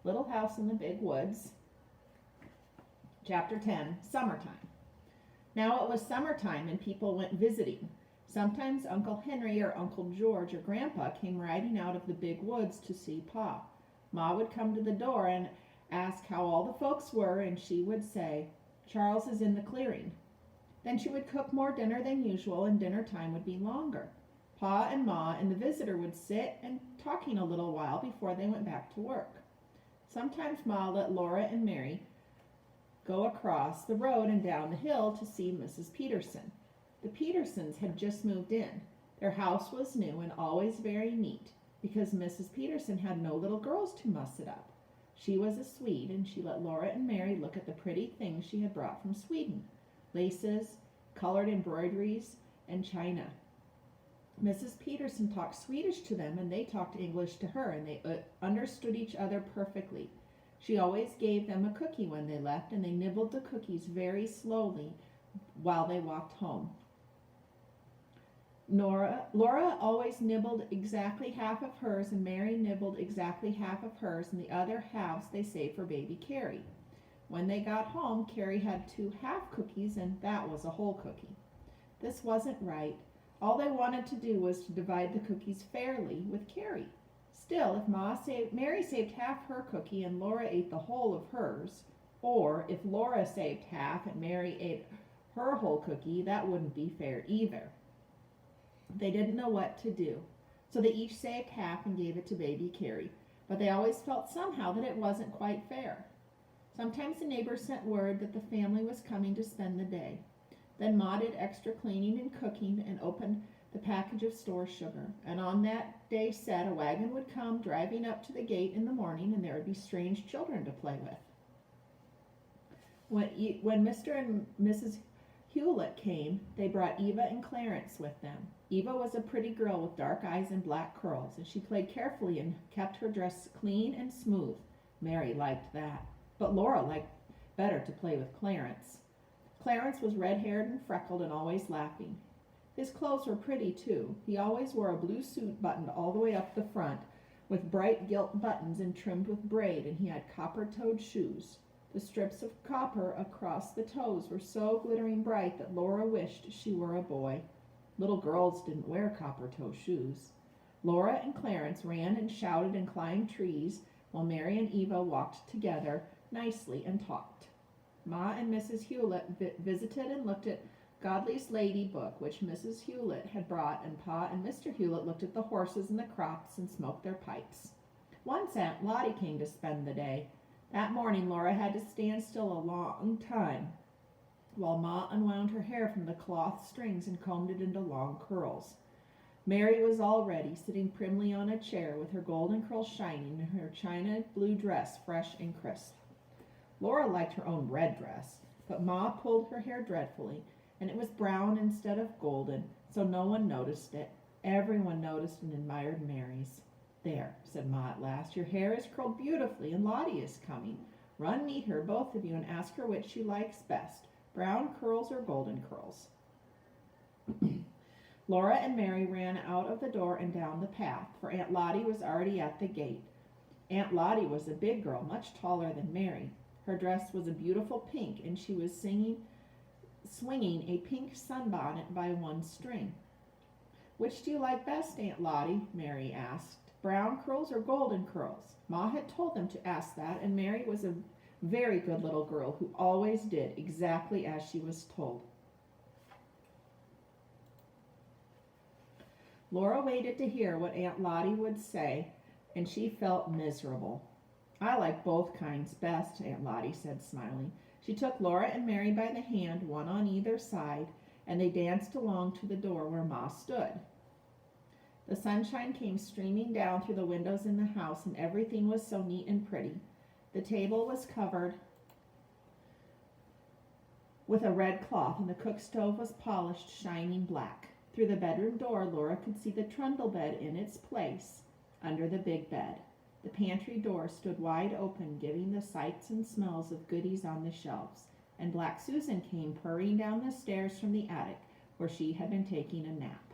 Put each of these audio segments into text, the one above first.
Little House in the Big Woods. Chapter 10, Summertime. Now it was summertime and people went visiting. Sometimes Uncle Henry or Uncle George or Grandpa came riding out of the big woods to see Pa. Ma would come to the door and ask how all the folks were, and she would say, "Charles is in the clearing." Then she would cook more dinner than usual, and dinner time would be longer. Pa and Ma and the visitor would sit and talking a little while before they went back to work. Sometimes Ma let Laura and Mary go across the road and down the hill to see Mrs. Peterson. The Petersons had just moved in. Their house was new and always very neat, because Mrs. Peterson had no little girls to muss it up. She was a Swede, and she let Laura and Mary look at the pretty things she had brought from Sweden: laces, colored embroideries, and china. Mrs. Peterson talked Swedish to them, and they talked English to her, and they understood each other perfectly. She always gave them a cookie when they left, and they nibbled the cookies very slowly while they walked home. Laura always nibbled exactly half of hers, and Mary nibbled exactly half of hers, and the other halves they saved for baby Carrie. When they got home, Carrie had 2 half cookies, and that was a whole cookie. This wasn't right. All they wanted to do was to divide the cookies fairly with Carrie. Still, if Mary saved half her cookie and Laura ate the whole of hers, or if Laura saved half and Mary ate her whole cookie, that wouldn't be fair either. They didn't know what to do, so they each saved half and gave it to baby Carrie, but they always felt somehow that it wasn't quite fair. Sometimes the neighbors sent word that the family was coming to spend the day. Then Ma did extra cleaning and cooking and opened the package of store sugar, and on that day said a wagon would come driving up to the gate in the morning, and there would be strange children to play with. When Mr. and Mrs. Hewlett came, they brought Eva and Clarence with them. Eva was a pretty girl with dark eyes and black curls, and she played carefully and kept her dress clean and smooth. Mary liked that, but Laura liked better to play with Clarence. Clarence was red-haired and freckled and always laughing. His clothes were pretty, too. He always wore a blue suit buttoned all the way up the front, with bright gilt buttons and trimmed with braid, and he had copper-toed shoes. The strips of copper across the toes were so glittering bright that Laura wished she were a boy. Little girls didn't wear copper-toe shoes. Laura and Clarence ran and shouted and climbed trees, while Mary and Eva walked together nicely and talked. Ma and Mrs. Hewlett visited and looked at Godley's Lady book, which Mrs. Hewlett had brought, and Pa and Mr. Hewlett looked at the horses and the crops and smoked their pipes. Once Aunt Lottie came to spend the day. That morning Laura had to stand still a long time while Ma unwound her hair from the cloth strings and combed it into long curls. Mary was all ready, sitting primly on a chair with her golden curls shining and her china blue dress fresh and crisp. Laura liked her own red dress, but Ma pulled her hair dreadfully, and it was brown instead of golden, so no one noticed it. Everyone noticed and admired Mary's. "There," said Ma at last, "your hair is curled beautifully, and Lottie is coming. Run meet her, both of you, and ask her which she likes best, brown curls or golden curls." Laura and Mary ran out of the door and down the path, for Aunt Lottie was already at the gate. Aunt Lottie was a big girl, much taller than Mary. Her dress was a beautiful pink, and she was swinging a pink sunbonnet by one string. "Which do you like best, Aunt Lottie?" Mary asked. "Brown curls or golden curls?" Ma had told them to ask that, and Mary was a very good little girl who always did exactly as she was told. Laura waited to hear what Aunt Lottie would say, and she felt miserable. "I like both kinds best," Aunt Lottie said, smiling. She took Laura and Mary by the hand, one on either side, and they danced along to the door where Ma stood. The sunshine came streaming down through the windows in the house, and everything was so neat and pretty. The table was covered with a red cloth, and the cook stove was polished, shining black. Through the bedroom door, Laura could see the trundle bed in its place under the big bed. The pantry door stood wide open, giving the sights and smells of goodies on the shelves, and Black Susan came purring down the stairs from the attic, where she had been taking a nap.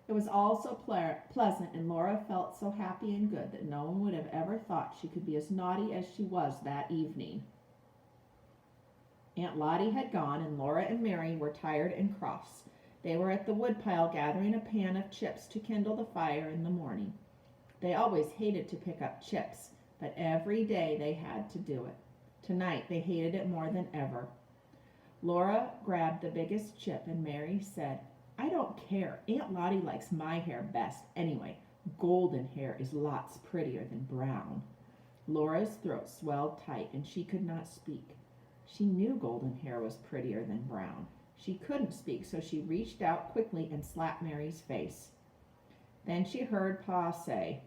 It was all so pleasant, and Laura felt so happy and good that no one would have ever thought she could be as naughty as she was that evening. Aunt Lottie had gone, and Laura and Mary were tired and cross. They were at the woodpile gathering a pan of chips to kindle the fire in the morning. They always hated to pick up chips, but every day they had to do it. Tonight they hated it more than ever. Laura grabbed the biggest chip, and Mary said, "I don't care. Aunt Lottie likes my hair best anyway. Golden hair is lots prettier than brown." Laura's throat swelled tight, and she could not speak. She knew golden hair was prettier than brown. She couldn't speak, so she reached out quickly and slapped Mary's face. Then she heard Pa say,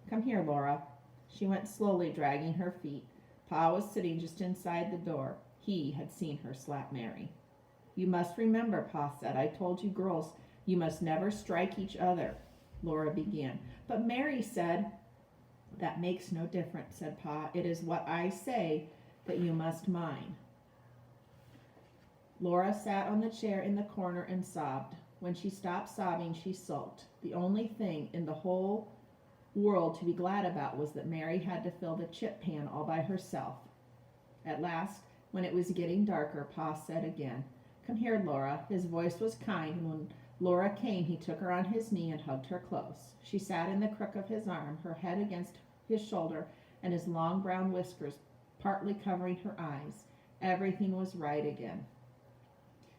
"Come here, Laura." She went slowly, dragging her feet. Pa was sitting just inside the door. He had seen her slap Mary. "You must remember," Pa said, "I told you girls you must never strike each other," Laura began. But Mary said, "That makes no difference," said Pa. "It is what I say that you must mind." Laura sat on the chair in the corner and sobbed. When she stopped sobbing, she sulked. The only thing in the whole world to be glad about was that Mary had to fill the chip pan all by herself. At last, when it was getting darker, Pa said again, "Come here, Laura." His voice was kind, and when Laura came, he took her on his knee and hugged her close. She sat in the crook of his arm, her head against his shoulder, and his long brown whiskers partly covering her eyes. Everything was right again.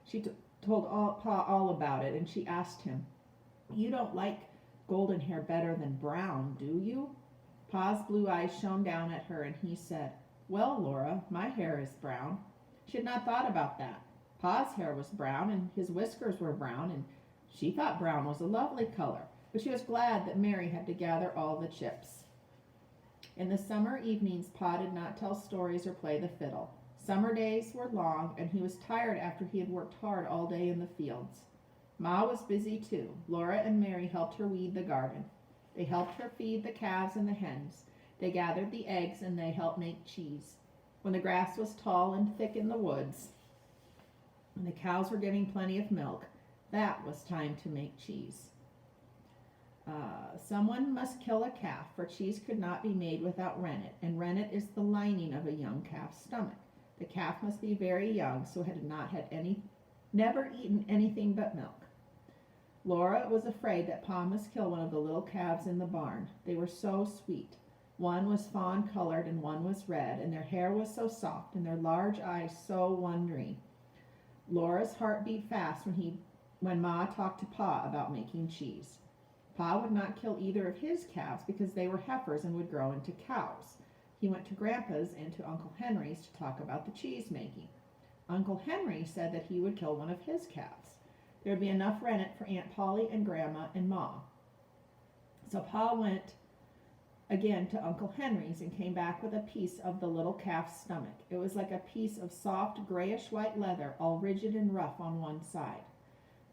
She told Pa all about it, and she asked him, "You don't like golden hair better than brown, do you?" Pa's blue eyes shone down at her, and he said, "Well, Laura, my hair is brown." She had not thought about that. Pa's hair was brown, and his whiskers were brown, and she thought brown was a lovely color, but she was glad that Mary had to gather all the chips. In the summer evenings, Pa did not tell stories or play the fiddle. Summer days were long, and he was tired after he had worked hard all day in the fields. Ma was busy too. Laura and Mary helped her weed the garden. They helped her feed the calves and the hens. They gathered the eggs, and they helped make cheese. When the grass was tall and thick in the woods, and the cows were giving plenty of milk, that was time to make cheese. Someone must kill a calf, for cheese could not be made without rennet, and rennet is the lining of a young calf's stomach. The calf must be very young, so had not had never eaten anything but milk. Laura was afraid that Pa must kill one of the little calves in the barn. They were so sweet. One was fawn-colored and one was red, and their hair was so soft and their large eyes so wondering. Laura's heart beat fast when Ma talked to Pa about making cheese. Pa would not kill either of his calves because they were heifers and would grow into cows. He went to Grandpa's and to Uncle Henry's to talk about the cheese making. Uncle Henry said that he would kill one of his calves. There would be enough rennet for Aunt Polly and Grandma and Ma. So Pa went again to Uncle Henry's and came back with a piece of the little calf's stomach. It was like a piece of soft grayish-white leather, all rigid and rough on one side.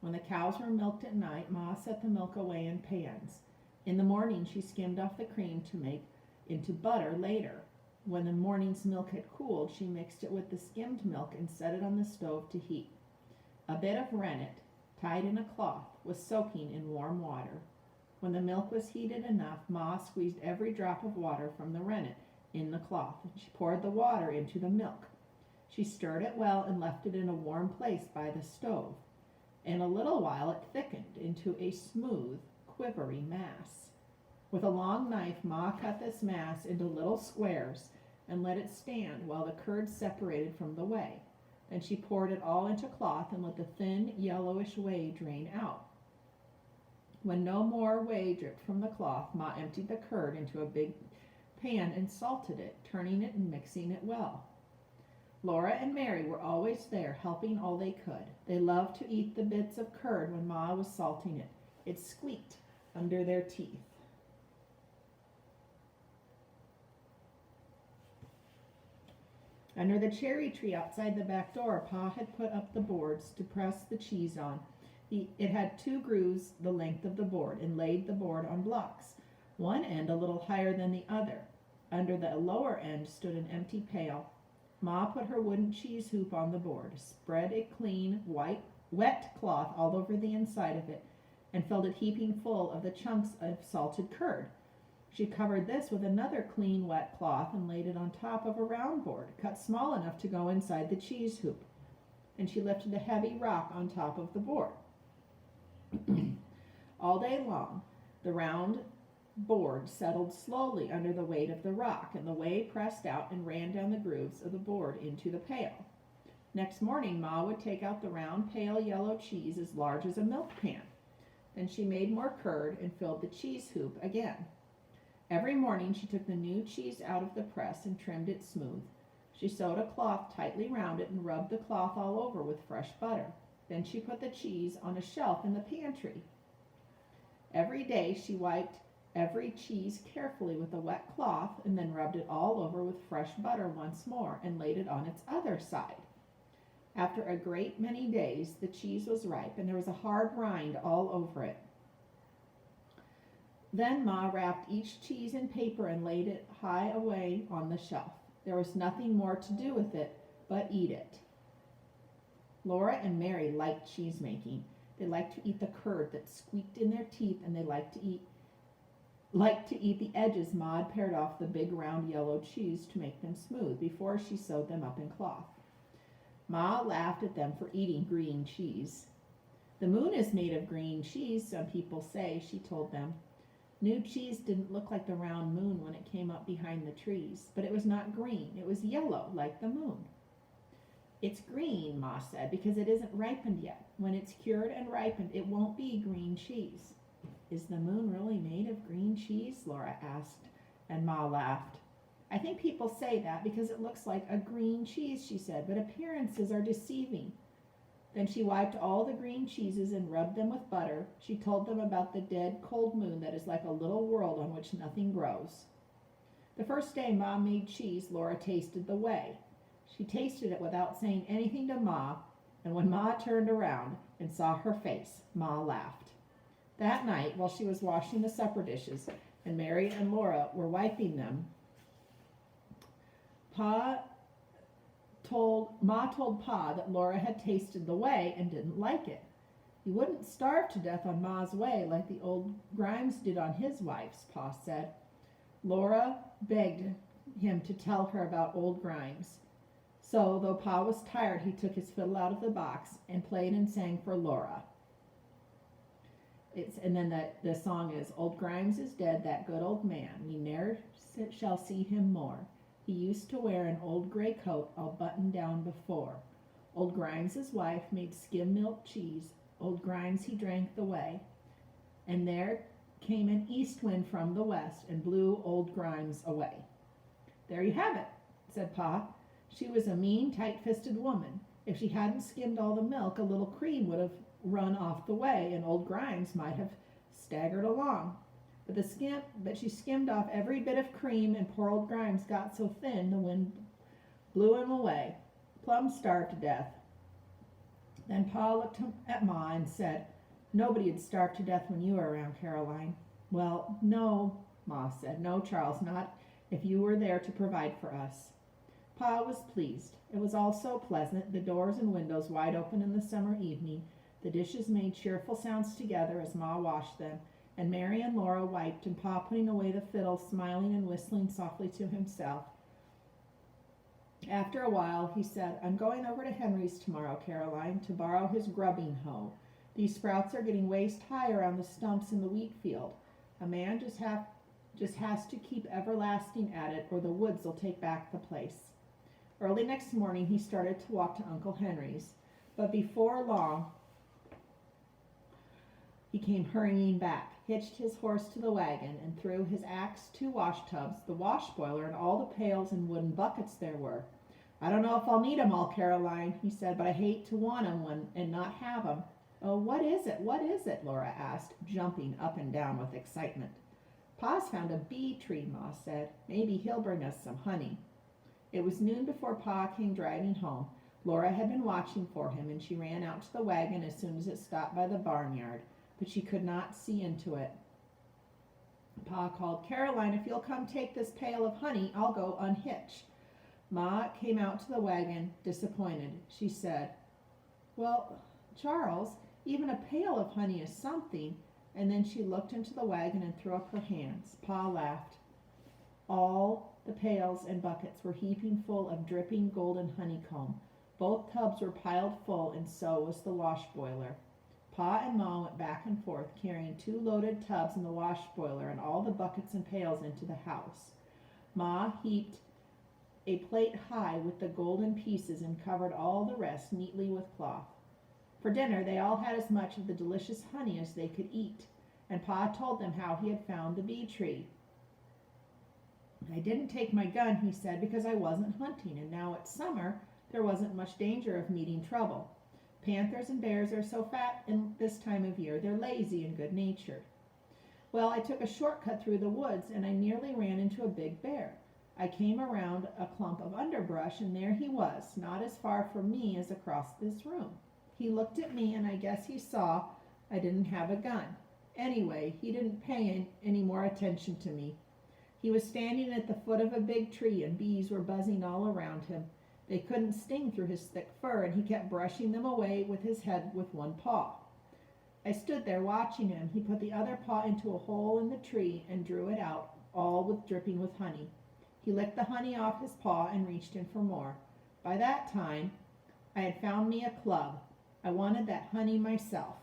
When the cows were milked at night, Ma set the milk away in pans. In the morning, she skimmed off the cream to make into butter later. When the morning's milk had cooled, she mixed it with the skimmed milk and set it on the stove to heat. A bit of rennet, tied in a cloth, was soaking in warm water. When the milk was heated enough, Ma squeezed every drop of water from the rennet in the cloth, and she poured the water into the milk. She stirred it well and left it in a warm place by the stove. In a little while it thickened into a smooth, quivery mass. With a long knife, Ma cut this mass into little squares and let it stand while the curd separated from the whey. Then she poured it all into cloth and let the thin, yellowish whey drain out. When no more whey dripped from the cloth, Ma emptied the curd into a big pan and salted it, turning it and mixing it well. Laura and Mary were always there, helping all they could. They loved to eat the bits of curd when Ma was salting it. It squeaked under their teeth. Under the cherry tree outside the back door, Pa had put up the boards to press the cheese on. It had 2 grooves the length of the board, and laid the board on blocks, one end a little higher than the other. Under the lower end stood an empty pail. Ma put her wooden cheese hoop on the board, spread a clean, wet cloth all over the inside of it, and filled it heaping full of the chunks of salted curd. She covered this with another clean, wet cloth and laid it on top of a round board, cut small enough to go inside the cheese hoop. And she lifted a heavy rock on top of the board. All day long, the round board settled slowly under the weight of the rock, and the whey pressed out and ran down the grooves of the board into the pail. Next morning, Ma would take out the round, pale yellow cheese as large as a milk pan. Then she made more curd and filled the cheese hoop again. Every morning she took the new cheese out of the press and trimmed it smooth. She sewed a cloth tightly round it and rubbed the cloth all over with fresh butter. Then she put the cheese on a shelf in the pantry. Every day she wiped every cheese carefully with a wet cloth and then rubbed it all over with fresh butter once more and laid it on its other side. After a great many days, the cheese was ripe and there was a hard rind all over it. Then Ma wrapped each cheese in paper and laid it high away on the shelf. There was nothing more to do with it but eat it. Laura and Mary liked cheese making. They liked to eat the curd that squeaked in their teeth, and they liked to eat the edges Ma had pared off the big round yellow cheese to make them smooth before she sewed them up in cloth. Ma laughed at them for eating green cheese. The moon is made of green cheese, some people say, she told them. New cheese didn't look like the round moon when it came up behind the trees, but it was not green. It was yellow, like the moon. It's green, Ma said, because it isn't ripened yet. When it's cured and ripened, it won't be green cheese. Is the moon really made of green cheese? Laura asked, and Ma laughed. I think people say that because it looks like a green cheese, she said, but appearances are deceiving. Then she wiped all the green cheeses and rubbed them with butter. She told them about the dead, cold moon that is like a little world on which nothing grows. The first day Ma made cheese, Laura tasted the whey. She tasted it without saying anything to Ma, and when Ma turned around and saw her face, Ma laughed. That night, while she was washing the supper dishes and Mary and Laura were wiping them, Ma told Pa that Laura had tasted the whey and didn't like it. You wouldn't starve to death on Ma's whey like the old Grimes did on his wife's, Pa said. Laura begged him to tell her about old Grimes. So, though Pa was tired, he took his fiddle out of the box and played and sang for Laura. And then the song is, Old Grimes is dead, that good old man. We ne'er shall see him more. He used to wear an old gray coat all buttoned down before. Old Grimes's wife made skim milk cheese. Old Grimes he drank the whey. And there came an east wind from the west and blew old Grimes away. There you have it, said Pa. She was a mean, tight-fisted woman. If she hadn't skimmed all the milk, a little cream would have run off the whey, and old Grimes might have staggered along. But she skimmed off every bit of cream, and poor old Grimes got so thin the wind blew him away, plumb starved to death. Then Pa looked at Ma and said, Nobody'd starve to death when you were around, Caroline. Well, no, Ma said. No, Charles, not if you were there to provide for us. Pa was pleased. It was all so pleasant, the doors and windows wide open in the summer evening. The dishes made cheerful sounds together as Ma washed them, and Mary and Laura wiped, and Pa putting away the fiddle, smiling and whistling softly to himself. After a while, he said, I'm going over to Henry's tomorrow, Caroline, to borrow his grubbing hoe. These sprouts are getting waist high around the stumps in the wheat field. A man just has to keep everlasting at it, or the woods will take back the place. Early next morning, he started to walk to Uncle Henry's, but before long, he came hurrying back, hitched his horse to the wagon, and threw his axe, 2 wash tubs, the wash boiler, and all the pails and wooden buckets there were. I don't know if I'll need 'em all, Caroline, he said, but I hate to want 'em and not have 'em. Oh, what is it? What is it? Laura asked, jumping up and down with excitement. Pa's found a bee tree, Ma said. Maybe he'll bring us some honey. It was noon before Pa came driving home. Laura had been watching for him, and she ran out to the wagon as soon as it stopped by the barnyard, but she could not see into it. Pa called, Caroline, if you'll come take this pail of honey, I'll go unhitch. Ma came out to the wagon, disappointed. She said, Well, Charles, Even a pail of honey is something." And then she looked into the wagon and threw up her hands. Pa laughed. All the pails and buckets were heaping full of dripping golden honeycomb. Both tubs were piled full, and so was the wash boiler. Pa and Ma went back and forth, carrying 2 loaded tubs in the wash boiler and all the buckets and pails into the house. Ma heaped a plate high with the golden pieces and covered all the rest neatly with cloth. For dinner, they all had as much of the delicious honey as they could eat, and Pa told them how he had found the bee tree. "I didn't take my gun," he said, "because I wasn't hunting, and now it's summer, there wasn't much danger of meeting trouble. Panthers and bears are so fat in this time of year, they're lazy and good-natured. Well, I took a shortcut through the woods, and I nearly ran into a big bear. I came around a clump of underbrush, and there he was, not as far from me as across this room. He looked at me, and I guess he saw I didn't have a gun. Anyway, he didn't pay any more attention to me. He was standing at the foot of a big tree, and bees were buzzing all around him. They couldn't sting through his thick fur, and he kept brushing them away with his head with one paw. I stood there watching him. He put the other paw into a hole in the tree and drew it out, all dripping with honey. He licked the honey off his paw and reached in for more. By that time, I had found me a club. I wanted that honey myself.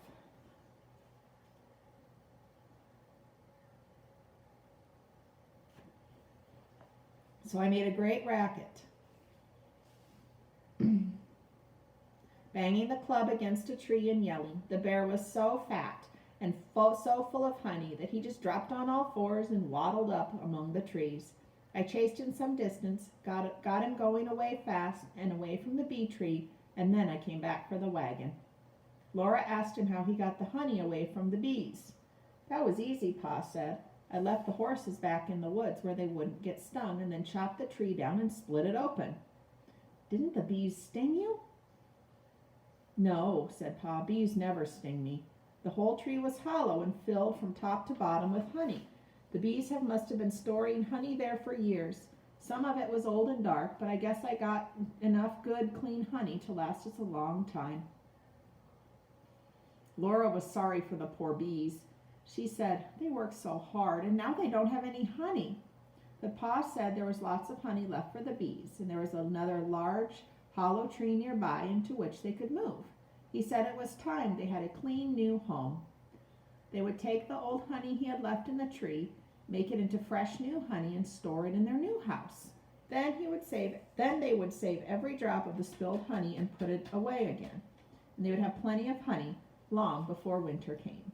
So I made a great racket, banging the club against a tree and yelling. The bear was so fat and so full of honey that he just dropped on all fours and waddled up among the trees. I chased him some distance, got him going away fast and away from the bee tree, and then I came back for the wagon. Laura asked him how he got the honey away from the bees. "That was easy," Pa said. "I left the horses back in the woods where they wouldn't get stung, and then chopped the tree down and split it open." "Didn't the bees sting you?" "No," said Pa. "Bees never sting me. The whole tree was hollow and filled from top to bottom with honey. The bees must have been storing honey there for years. Some of it was old and dark, but I guess I got enough good, clean honey to last us a long time." Laura was sorry for the poor bees. She said, "They work so hard, and now they don't have any honey." But Pa said there was lots of honey left for the bees, and there was another large, hollow tree nearby into which they could move. He said it was time they had a clean new home. They would take the old honey he had left in the tree, make it into fresh new honey, and store it in their new house. Then they would save every drop of the spilled honey and put it away again. And they would have plenty of honey long before winter came.